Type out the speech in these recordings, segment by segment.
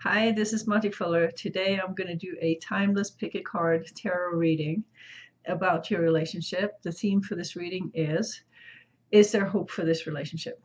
Hi, this is Monty Fuller. Today I'm going to do a timeless pick a card tarot reading about your relationship. The theme for this reading is there hope for this relationship?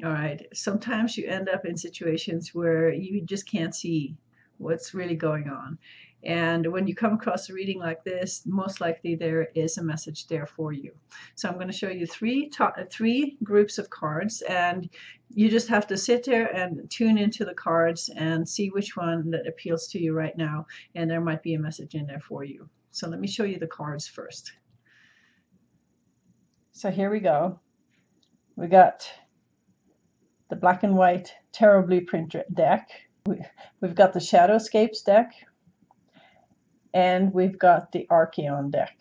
All right. Sometimes you end up in situations where you just can't see what's really going on. And when you come across a reading like this, most likely there is a message there for you. So I'm going to show you three groups of cards, and you just have to sit there and tune into the cards and see which one that appeals to you right now. And there might be a message in there for you. So let me show you the cards first. So here we go. We got the black and white tarot blueprint deck. We've got the Shadowscapes deck, and we've got the Archeon deck.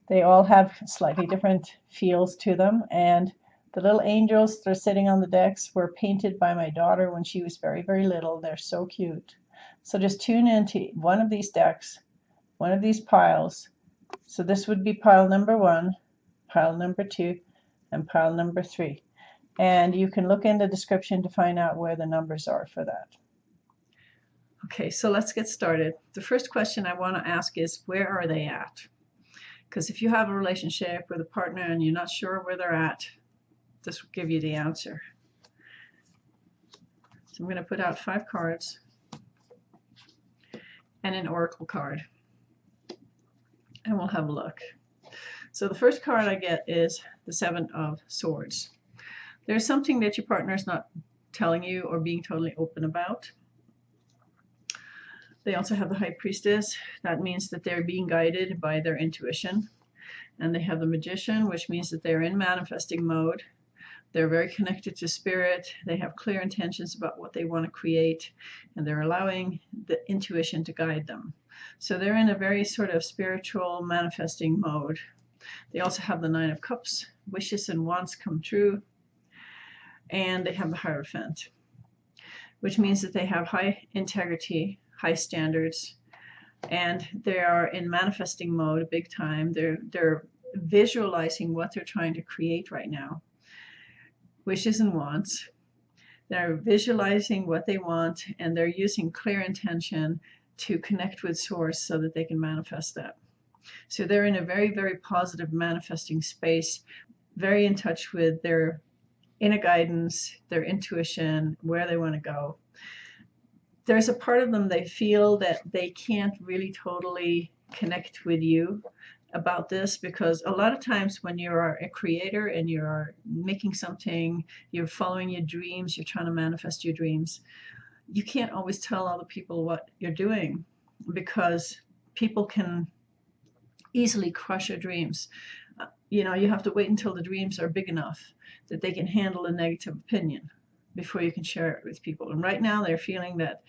They all have slightly different feels to them, and the little angels that are sitting on the decks were painted by my daughter when she was very, very little. They're so cute. So just tune into one of these decks, one of these piles. So this would be pile number 1, pile number 2, and pile number 3. And you can look in the description to find out where the numbers are for that. Okay, so let's get started. The first question I want to ask is, where are they at? Because if you have a relationship with a partner and you're not sure where they're at, this will give you the answer. So I'm going to put out 5 cards and an oracle card, and we'll have a look. So the first card I get is the 7 of Swords. There's something that your partner is not telling you or being totally open about. They also have the High Priestess. That means that they're being guided by their intuition. And they have the Magician, which means that they're in manifesting mode. They're very connected to spirit. They have clear intentions about what they want to create, and they're allowing the intuition to guide them. So they're in a very sort of spiritual manifesting mode. They also have the 9 of Cups. Wishes and wants come true. And they have the Hierophant, which means that they have high integrity, high standards, and they are in manifesting mode big time. They're visualizing what they're trying to create right now. Wishes and wants. They're visualizing what they want, and they're using clear intention to connect with source so that they can manifest that. So they're in a very, very positive manifesting space, very in touch with their inner guidance, their intuition, where they want to go. There's a part of them they feel that they can't really totally connect with you about this, because a lot of times when you're a creator and you're making something, you're following your dreams, you're trying to manifest your dreams, you can't always tell other people what you're doing, because people can easily crush your dreams. You have to wait until the dreams are big enough that they can handle a negative opinion before you can share it with people. And right now they're feeling that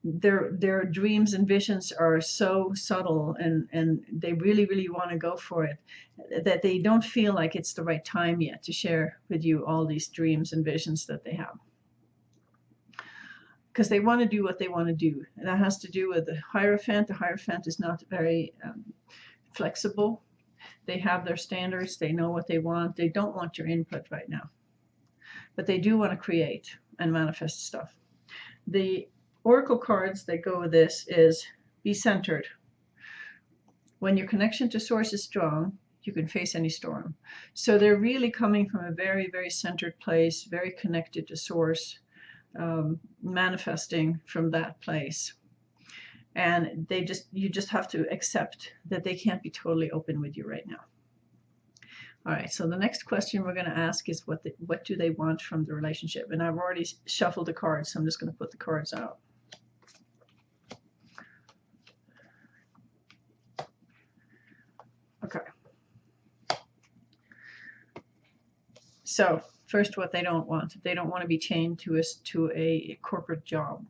their dreams and visions are so subtle, and they really, really want to go for it, that they don't feel like it's the right time yet to share with you all these dreams and visions that they have, because they want to do what they want to do. And that has to do with the Hierophant. The Hierophant is not very flexible. They have their standards. They know what they want. They don't want your input right now, but they do want to create and manifest stuff. The oracle cards that go with this is be centered. When your connection to source is strong, you can face any storm. So they're really coming from a very, very centered place, very connected to source, manifesting from that place. And you just have to accept that they can't be totally open with you right now. All right, so the next question we're going to ask is what do they want from the relationship? And I've already shuffled the cards, so I'm just going to put the cards out. Okay. So first, what they don't want. They don't want to be chained to a corporate job.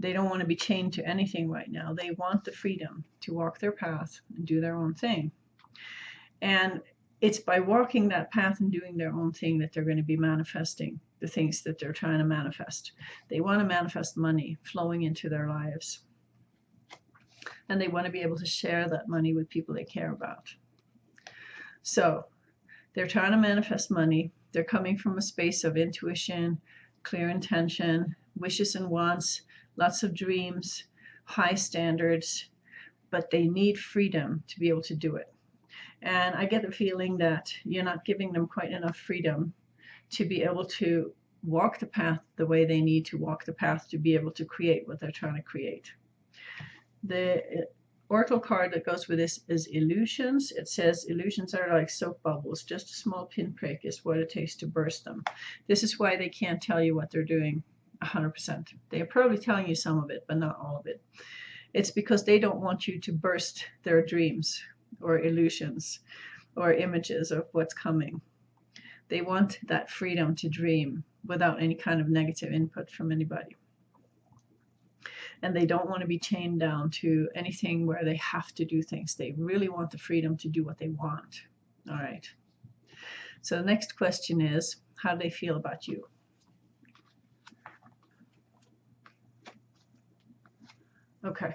They don't want to be chained to anything right now. They want the freedom to walk their path and do their own thing. And it's by walking that path and doing their own thing that they're going to be manifesting the things that they're trying to manifest. They want to manifest money flowing into their lives. And they want to be able to share that money with people they care about. So they're trying to manifest money. They're coming from a space of intuition, clear intention, wishes and wants, lots of dreams, high standards, but they need freedom to be able to do it. And I get the feeling that you're not giving them quite enough freedom to be able to walk the path the way they need to walk the path to be able to create what they're trying to create. The oracle card that goes with this is illusions. It says illusions are like soap bubbles. Just a small pinprick is what it takes to burst them. This is why they can't tell you what they're doing 100%. They are probably telling you some of it, but not all of it. It's because they don't want you to burst their dreams or illusions or images of what's coming. They want that freedom to dream without any kind of negative input from anybody. And they don't want to be chained down to anything where they have to do things. They really want the freedom to do what they want. All right. So the next question is, how do they feel about you? Okay.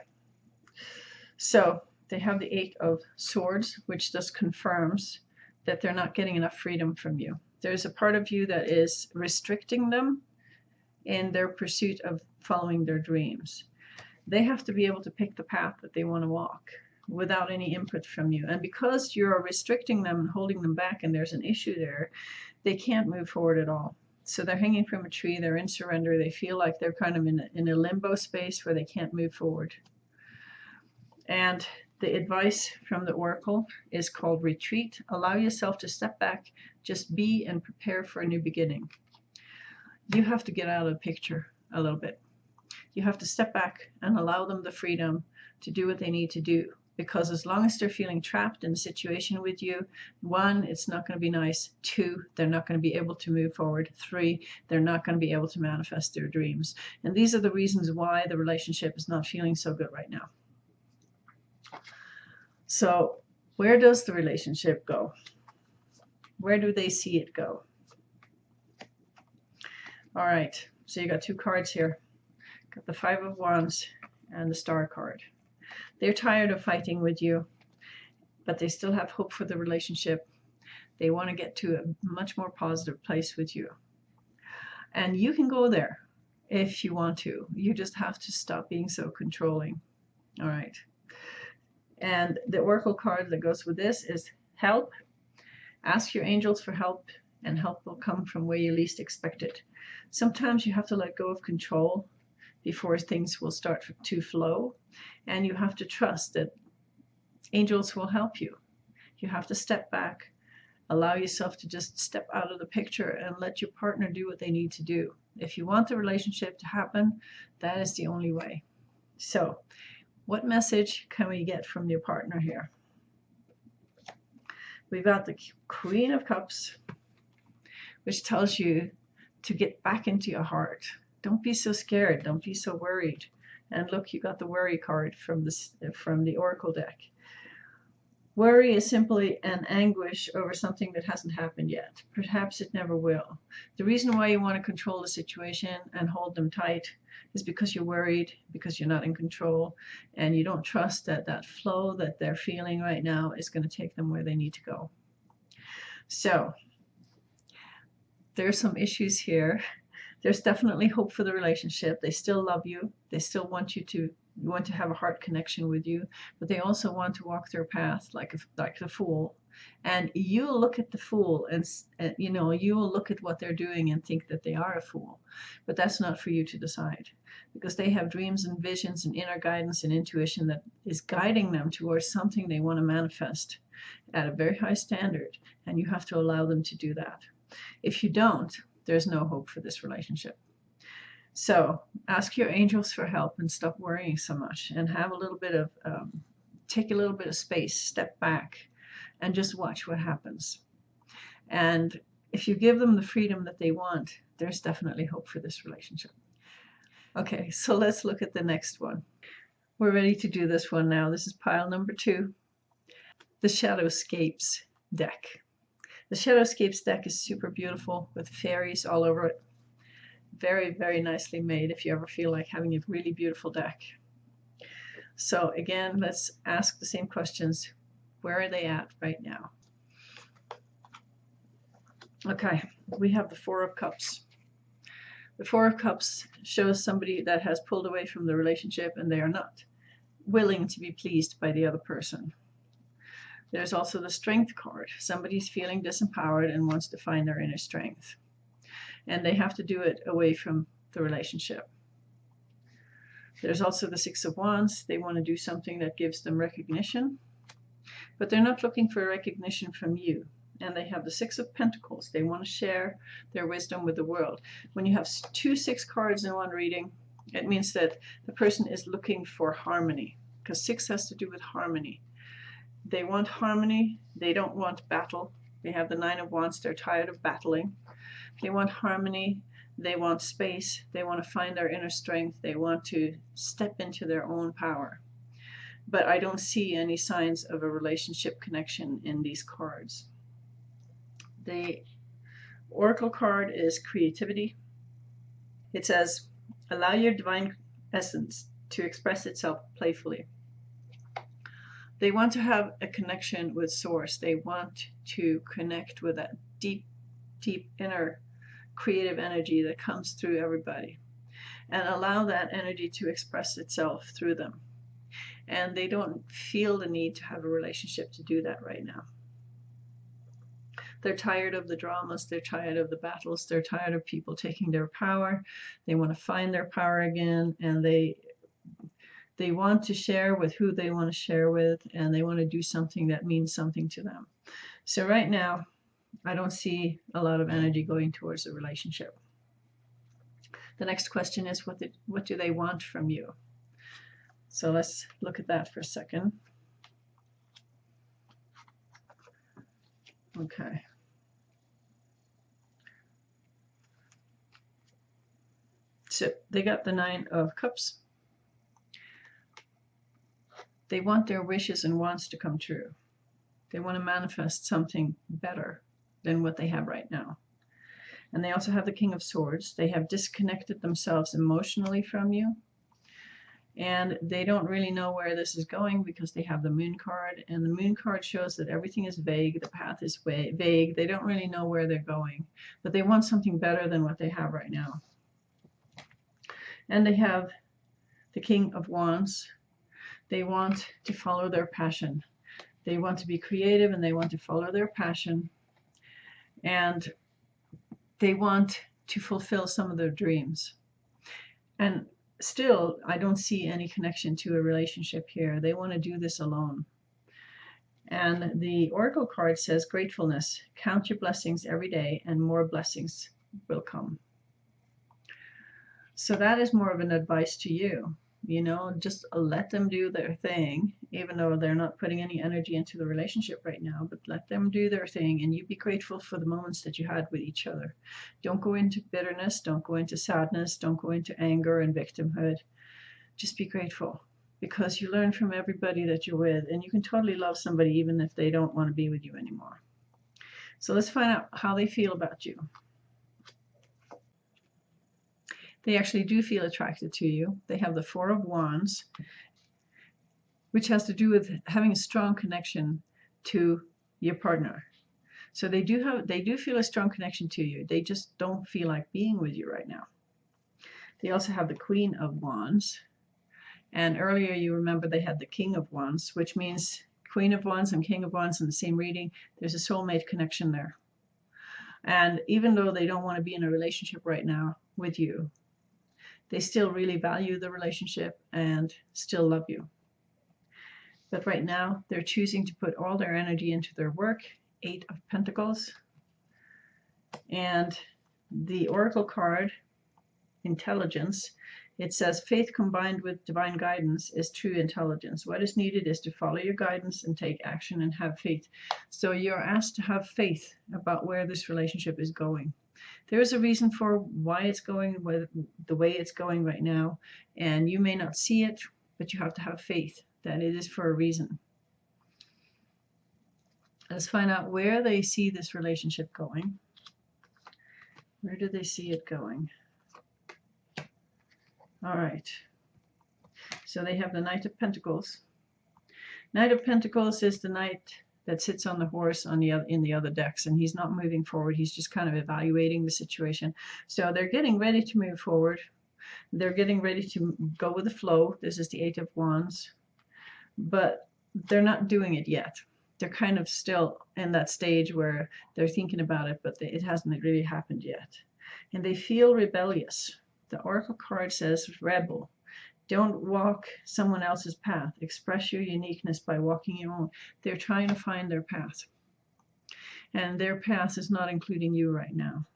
So they have the 8 of Swords, which just confirms that they're not getting enough freedom from you. There's a part of you that is restricting them in their pursuit of following their dreams. They have to be able to pick the path that they want to walk without any input from you. And because you're restricting them and holding them back and there's an issue there, they can't move forward at all. So they're hanging from a tree, they're in surrender, they feel like they're kind of in a limbo space where they can't move forward. And the advice from the oracle is called retreat. Allow yourself to step back, just be and prepare for a new beginning. You have to get out of the picture a little bit. You have to step back and allow them the freedom to do what they need to do. Because as long as they're feeling trapped in a situation with you, 1, it's not going to be nice. 2, they're not going to be able to move forward. 3, they're not going to be able to manifest their dreams. And these are the reasons why the relationship is not feeling so good right now. So where does the relationship go? Where do they see it go? All right, so you got 2 cards here. Got the 5 of Wands and the Star card. They're tired of fighting with you, but they still have hope for the relationship. They want to get to a much more positive place with you. And you can go there if you want to. You just have to stop being so controlling. All right. And the oracle card that goes with this is help. Ask your angels for help, and help will come from where you least expect it. Sometimes you have to let go of control before things will start to flow, and you have to trust that angels will help you. You have to step back, allow yourself to just step out of the picture and let your partner do what they need to do. If you want the relationship to happen, that is the only way. So what message can we get from your partner here? We've got the Queen of Cups, which tells you to get back into your heart. Don't be so scared. Don't be so worried. And look, you got the worry card from the oracle deck. Worry is simply an anguish over something that hasn't happened yet. Perhaps it never will. The reason why you want to control the situation and hold them tight is because you're worried, because you're not in control, and you don't trust that that flow that they're feeling right now is going to take them where they need to go. So there's some issues here. There's definitely hope for the relationship. They still love you. They still want to have a heart connection with you, but they also want to walk their path like the Fool. And you look at the Fool and you will look at what they're doing and think that they are a fool. But that's not for you to decide, because they have dreams and visions and inner guidance and intuition that is guiding them towards something they want to manifest at a very high standard, and you have to allow them to do that. If you don't, there's no hope for this relationship. So ask your angels for help and stop worrying so much, and have a little bit of, take a little bit of space, step back, and just watch what happens. And if you give them the freedom that they want, there's definitely hope for this relationship. Okay, so let's look at the next one. We're ready to do this one now. This is pile number 2, the Shadowscapes deck. The Shadowscapes deck is super beautiful with fairies all over it. Very, very nicely made if you ever feel like having a really beautiful deck. So again, let's ask the same questions. Where are they at right now? Okay, we have the 4 of Cups. The Four of Cups shows somebody that has pulled away from the relationship and they are not willing to be pleased by the other person. There's also the Strength card. Somebody's feeling disempowered and wants to find their inner strength. And they have to do it away from the relationship. There's also the Six of Wands. They want to do something that gives them recognition, but they're not looking for recognition from you. And they have the Six of Pentacles. They want to share their wisdom with the world. When you have 2 6 cards in one reading, it means that the person is looking for harmony, because 6 has to do with harmony. They want harmony. They don't want battle. They have the Nine of Wands. They're tired of battling. They want harmony. They want space. They want to find their inner strength. They want to step into their own power. But I don't see any signs of a relationship connection in these cards. The Oracle card is creativity. It says, allow your divine essence to express itself playfully. They want to have a connection with Source. They want to connect with that deep, deep inner creative energy that comes through everybody, and allow that energy to express itself through them. And they don't feel the need to have a relationship to do that right now. They're tired of the dramas. They're tired of the battles. They're tired of people taking their power. They want to find their power again, and they want to share with who they want to share with, and they want to do something that means something to them. So right now, I don't see a lot of energy going towards a relationship. The next question is, what do they want from you? So let's look at that for a second. Okay. So they got the Nine of Cups. They want their wishes and wants to come true. They want to manifest something better than what they have right now. And they also have the King of Swords. They have disconnected themselves emotionally from you. And they don't really know where this is going because they have the Moon card. And the Moon card shows that everything is vague. The path is vague. They don't really know where they're going. But they want something better than what they have right now. And they have the King of Wands. They want to follow their passion. They want to be creative and they want to follow their passion. And they want to fulfill some of their dreams. And still, I don't see any connection to a relationship here. They want to do this alone. And the Oracle card says, gratefulness. Count your blessings every day and more blessings will come. So that is more of an advice to you. You know, just let them do their thing, even though they're not putting any energy into the relationship right now, but let them do their thing, and you be grateful for the moments that you had with each other. Don't go into bitterness, don't go into sadness, don't go into anger and victimhood. Just be grateful, because you learn from everybody that you're with, and you can totally love somebody even if they don't want to be with you anymore. So let's find out how they feel about you. They actually do feel attracted to you. They have the Four of Wands, which has to do with having a strong connection to your partner. So they do feel a strong connection to you. They just don't feel like being with you right now. They also have the Queen of Wands. And earlier you remember they had the King of Wands, which means Queen of Wands and King of Wands in the same reading. There's a soulmate connection there. And even though they don't want to be in a relationship right now with you, they still really value the relationship and still love you. But right now, they're choosing to put all their energy into their work. 8 of Pentacles. And the Oracle card, Intelligence, it says, faith combined with divine guidance is true intelligence. What is needed is to follow your guidance and take action and have faith. So you're asked to have faith about where this relationship is going. There is a reason for why it's going the way it's going right now, and you may not see it, but you have to have faith that it is for a reason. Let's find out where they see this relationship going. Where do they see it going? All right. So they have the Knight of Pentacles. Knight of Pentacles is the knight that sits on the horse on in the other decks, and he's not moving forward. He's just kind of evaluating the situation. So they're getting ready to move forward. They're getting ready to go with the flow. This is the Eight of Wands, but they're not doing it yet. They're kind of still in that stage where they're thinking about it, but it hasn't really happened yet. And they feel rebellious. The Oracle card says rebel. Don't walk someone else's path. Express your uniqueness by walking your own. They're trying to find their path. And their path is not including you right now.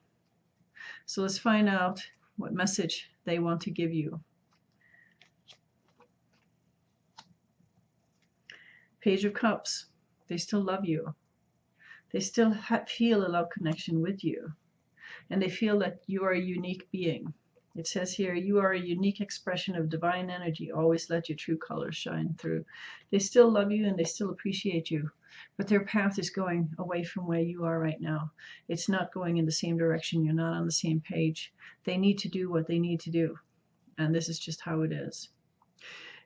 So let's find out what message they want to give you. Page of Cups. They still love you. They still feel a love connection with you. And they feel that you are a unique being. It says here, you are a unique expression of divine energy. Always let your true colors shine through. They still love you and they still appreciate you. But their path is going away from where you are right now. It's not going in the same direction. You're not on the same page. They need to do what they need to do. And this is just how it is.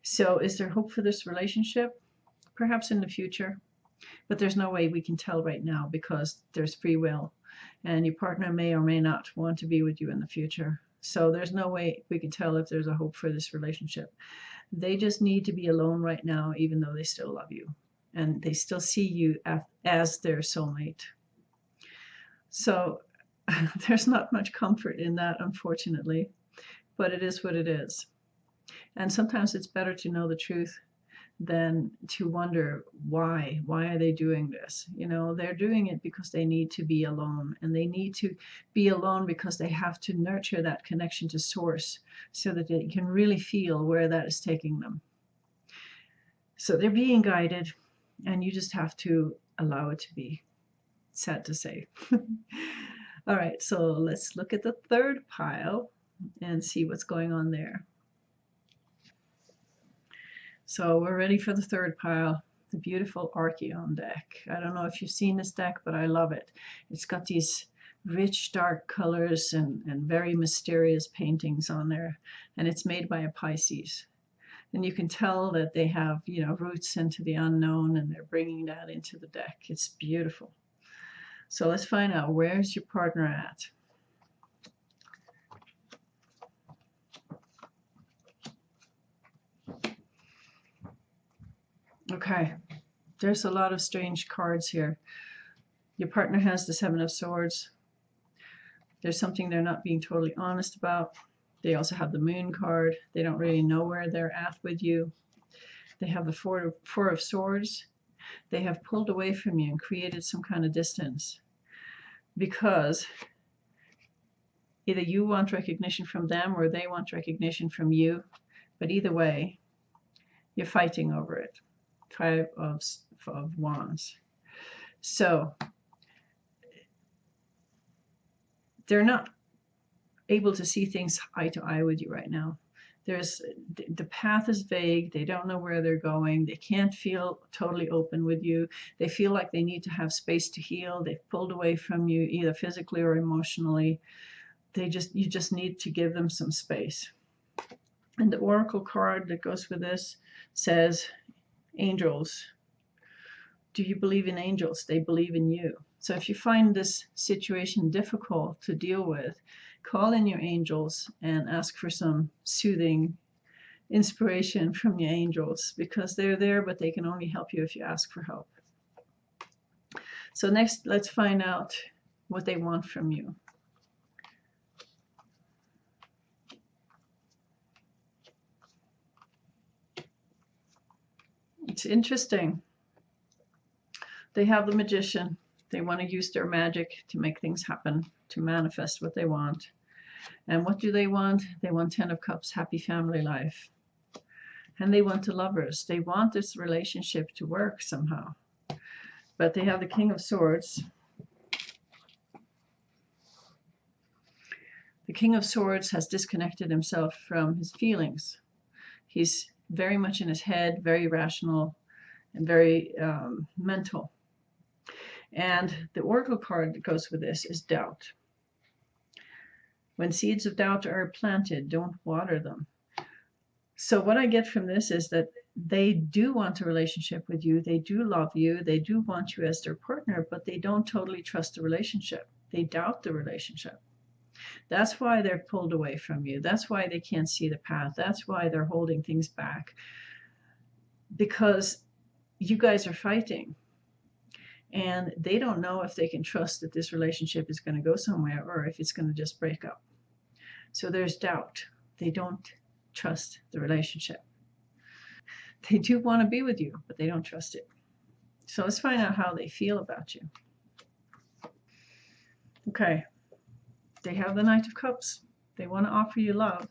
So is there hope for this relationship? Perhaps in the future. But there's no way we can tell right now because there's free will. And your partner may or may not want to be with you in the future. So there's no way we can tell if there's a hope for this relationship. They just need to be alone right now, even though they still love you. And they still see you as their soulmate. So there's not much comfort in that, unfortunately. But it is what it is. And sometimes it's better to know the truth than to wonder why are they doing this. You know, they're doing it because they need to be alone, and they need to be alone because they have to nurture that connection to source so that they can really feel where that is taking them. So they're being guided, and you just have to allow it to be. Sad to say. All right, so let's look at the third pile and see what's going on there. So we're ready for the third pile, the beautiful Archeon deck. I don't know if you've seen this deck, but I love it. It's got these rich, dark colors and very mysterious paintings on there. And it's made by a Pisces. And you can tell that they have, you know, roots into the unknown, and they're bringing that into the deck. It's beautiful. So let's find out, where's your partner at? Okay, there's a lot of strange cards here. Your partner has the Seven of Swords. There's something they're not being totally honest about. They also have the Moon card. They don't really know where they're at with you. They have the Four of Swords. They have pulled away from you and created some kind of distance because either you want recognition from them or they want recognition from you. But either way, you're fighting over it. Five of Wands. So they're not able to see things eye to eye with you right now. The path is vague. They don't know where they're going. They can't feel totally open with you. They feel like they need to have space to heal. They've pulled away from you either physically or emotionally. You just need to give them some space. And the Oracle card that goes with this says, angels. Do you believe in angels? They believe in you. So if you find this situation difficult to deal with, call in your angels and ask for some soothing inspiration from your angels, because they're there, but they can only help you if you ask for help. So next, let's find out what they want from you. It's interesting. They have the Magician. They want to use their magic to make things happen, to manifest what they want. And what do they want? They want 10 of Cups, happy family life. And they want the Lovers. They want this relationship to work somehow. But they have the King of Swords. The King of Swords has disconnected himself from his feelings. He's very much in his head, very rational, and very mental. And the Oracle card that goes with this is doubt. When seeds of doubt are planted, don't water them. So what I get from this is that they do want a relationship with you. They do love you. They do want you as their partner, but they don't totally trust the relationship. They doubt the relationship. That's why they're pulled away from you. That's why they can't see the path. That's why they're holding things back. Because you guys are fighting. And they don't know if they can trust that this relationship is going to go somewhere or if it's going to just break up. So there's doubt. They don't trust the relationship. They do want to be with you, but they don't trust it. So let's find out how they feel about you. Okay. They have the Knight of Cups. They want to offer you love.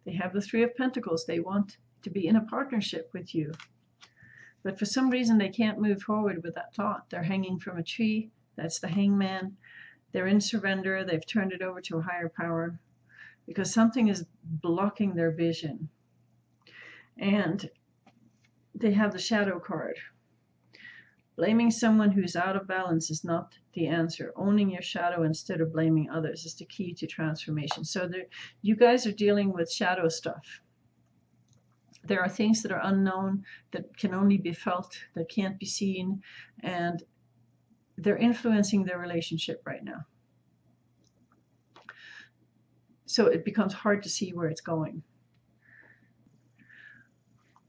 They have the Three of Pentacles. They want to be in a partnership with you. But for some reason, they can't move forward with that thought. They're hanging from a tree. That's the Hangman. They're in surrender. They've turned it over to a higher power because something is blocking their vision. And they have the Shadow card. Blaming someone who's out of balance is not the answer. Owning your shadow instead of blaming others is the key to transformation. So you guys are dealing with shadow stuff. There are things that are unknown, that can only be felt, that can't be seen, and they're influencing their relationship right now. So it becomes hard to see where it's going.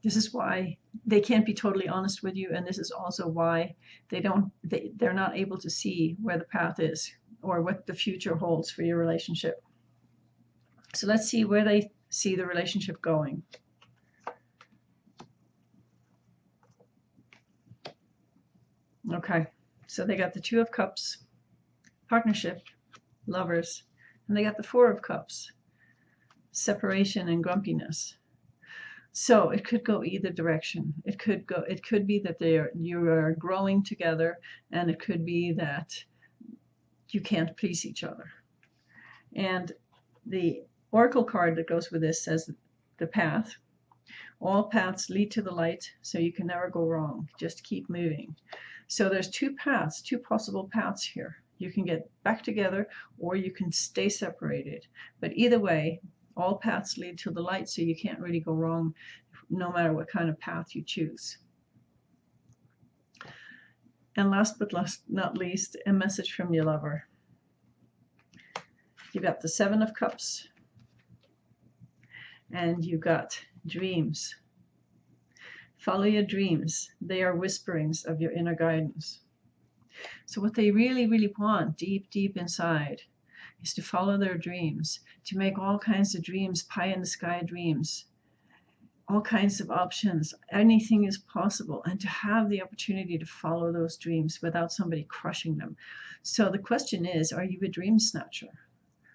This is why they can't be totally honest with you, and this is also why they're not able to see where the path is or what the future holds for your relationship. So let's see where they see the relationship going. Okay, so they got the Two of Cups, partnership, lovers, and they got the Four of Cups, separation and grumpiness. So it could go either direction. It could be that you are growing together, and it could be that you can't please each other. And the Oracle card that goes with this says the path. All paths lead to the light, so you can never go wrong. Just keep moving. So there's two paths, two possible paths here. You can get back together or you can stay separated. But either way, all paths lead to the light, so you can't really go wrong no matter what kind of path you choose. And last but not least, a message from your lover. You got the Seven of Cups and you got dreams. Follow your dreams. They are whisperings of your inner guidance. So what they really, really want deep, deep inside is to follow their dreams, to make all kinds of dreams, pie in the sky dreams, all kinds of options. Anything is possible, and to have the opportunity to follow those dreams without somebody crushing them. So the question is, are you a dream snatcher?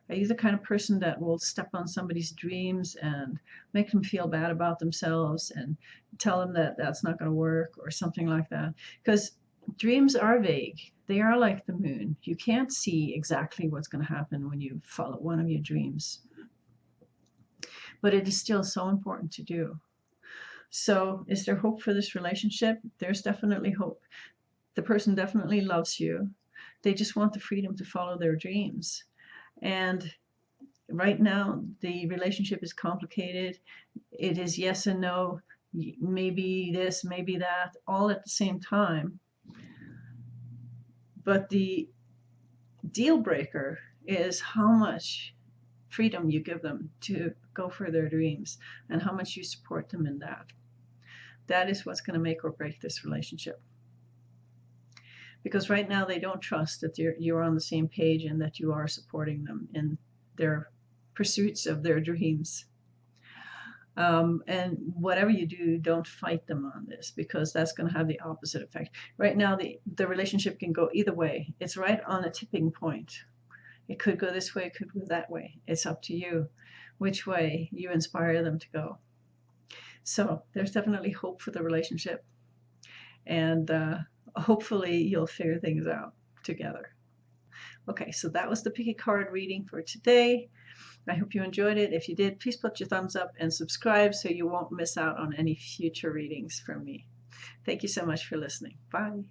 Are you the kind of person that will step on somebody's dreams and make them feel bad about themselves and tell them that that's not going to work or something like that? Because dreams are vague. They are like the moon. You can't see exactly what's going to happen when you follow one of your dreams. But it is still so important to do. So is there hope for this relationship? There's definitely hope. The person definitely loves you. They just want the freedom to follow their dreams. And right now, the relationship is complicated. It is yes and no, maybe this, maybe that, all at the same time. But the deal breaker is how much freedom you give them to go for their dreams and how much you support them in that. That is what's going to make or break this relationship. Because right now they don't trust that you're on the same page and that you are supporting them in their pursuits of their dreams. And whatever you do, don't fight them on this, because that's going to have the opposite effect. Right now, the relationship can go either way. It's right on a tipping point. It could go this way, it could go that way. It's up to you which way you inspire them to go. So there's definitely hope for the relationship. And hopefully you'll figure things out together. Okay, so that was the pick a card reading for today. I hope you enjoyed it. If you did, please put your thumbs up and subscribe so you won't miss out on any future readings from me. Thank you so much for listening. Bye.